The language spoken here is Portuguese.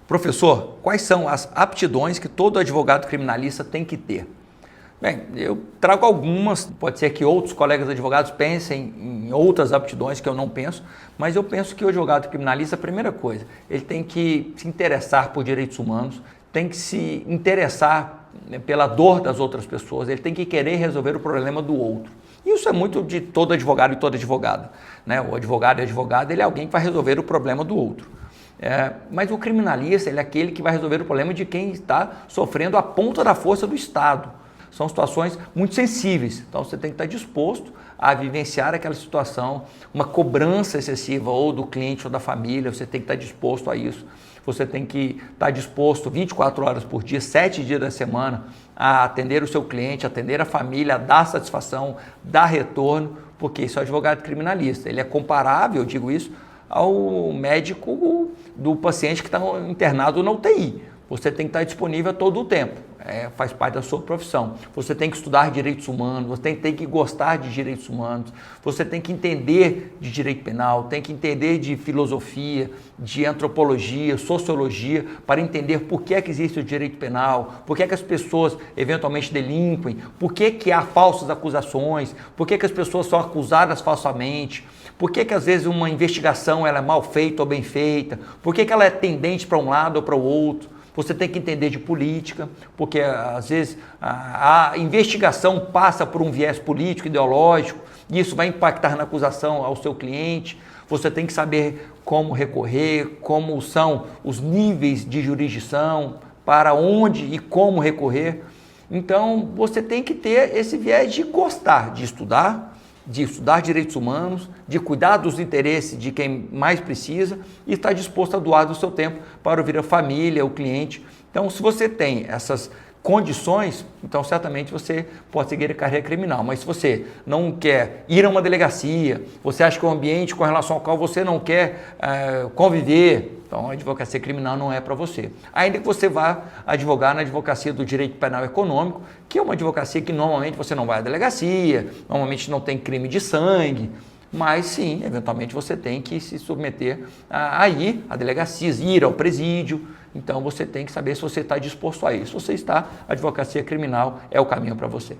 Professor, quais são as aptidões que todo advogado criminalista tem que ter? Bem, eu trago algumas, pode ser que outros colegas advogados pensem em outras aptidões que eu não penso, mas eu penso que o advogado criminalista, a primeira coisa, ele tem que se interessar por direitos humanos, tem que se interessar, né, pela dor das outras pessoas, ele tem que querer resolver o problema do outro. Isso é muito de todo advogado e toda advogada, né? O advogado e advogada, ele é alguém que vai resolver o problema do outro. Mas o criminalista, ele é aquele que vai resolver o problema de quem está sofrendo a ponta da força do Estado. São situações muito sensíveis, então você tem que estar disposto a vivenciar aquela situação, uma cobrança excessiva ou do cliente ou da família, você tem que estar disposto a isso. Você tem que estar disposto 24 horas por dia, 7 dias da semana, a atender o seu cliente, atender a família, a dar satisfação, dar retorno, porque isso é o advogado criminalista. Ele é comparável, eu digo isso, ao médico do paciente que está internado na UTI. Você tem que estar disponível a todo o tempo, faz parte da sua profissão. Você tem que estudar direitos humanos, você tem que gostar de direitos humanos, você tem que entender de direito penal, tem que entender de filosofia, de antropologia, sociologia, para entender por que é que existe o direito penal, por que é que as pessoas eventualmente delinquem, por que que há falsas acusações, por que que as pessoas são acusadas falsamente, por que que às vezes uma investigação ela é mal feita ou bem feita, por que que ela é tendente para um lado ou para o outro. Você tem que entender de política, porque às vezes a investigação passa por um viés político, ideológico, e isso vai impactar na acusação ao seu cliente. Você tem que saber como recorrer, como são os níveis de jurisdição, para onde e como recorrer. Então, você tem que ter esse viés de gostar de estudar direitos humanos, de cuidar dos interesses de quem mais precisa e estar disposto a doar do seu tempo para ouvir a família, o cliente. Então, se você tem essas condições, então certamente você pode seguir a carreira criminal. Mas se você não quer ir a uma delegacia, você acha que é um ambiente com relação ao qual você não quer conviver, então a advocacia criminal não é para você. Ainda que você vá advogar na advocacia do direito penal econômico, que é uma advocacia que normalmente você não vai à delegacia, normalmente não tem crime de sangue, mas sim, eventualmente você tem que se submeter a ir a delegacias, ir ao presídio. Então você tem que saber se você está disposto a isso. Se você está, a advocacia criminal é o caminho para você.